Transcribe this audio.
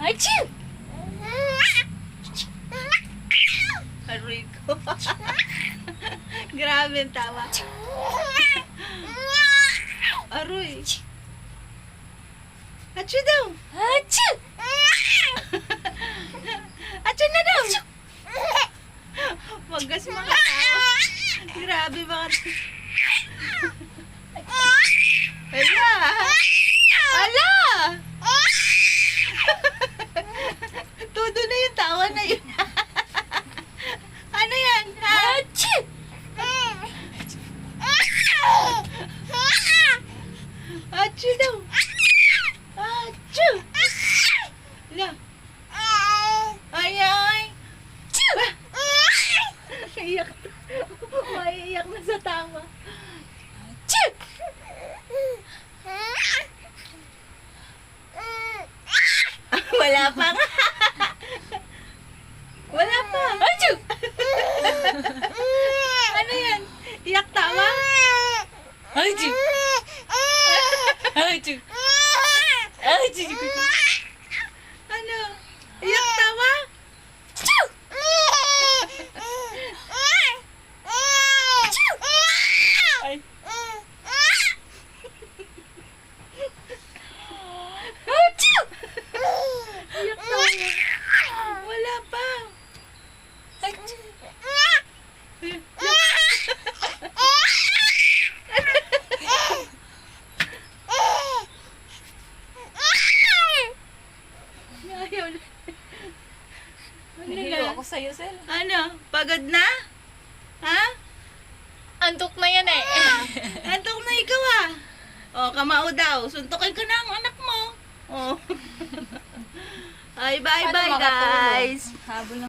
Achoo! Aroy ko. Grabe ang tawa. Aroy. Achoo daw. Achoo! Achoo na daw. Wagas mga tawa. Grabe mga Ala! Ala! Todo na yung tawa na yun. Ano yan? Ha? Achoo! Achoo daw. Achoo! Ala. Ay, ay. Iyak. Maiiyak na sa tama. Achoo! Wala pa nga. Wala pa. Achoo! Ano yan? Iyak tama? Achoo! Achoo! Achoo! Ano? Iyak tawa? Achoo! Ay. Achoo! Iyak tawa. Wala pa. Ayaw na. Ano Nahilo na? ako sa'yo, Sel. Ano? Pagod na? Ha? Antok na yan eh. Antok na ikaw ah. O, kamao daw. Suntukin ka na ang anak mo. O. Ay, bye-bye Paano makatulog? guys. Habol na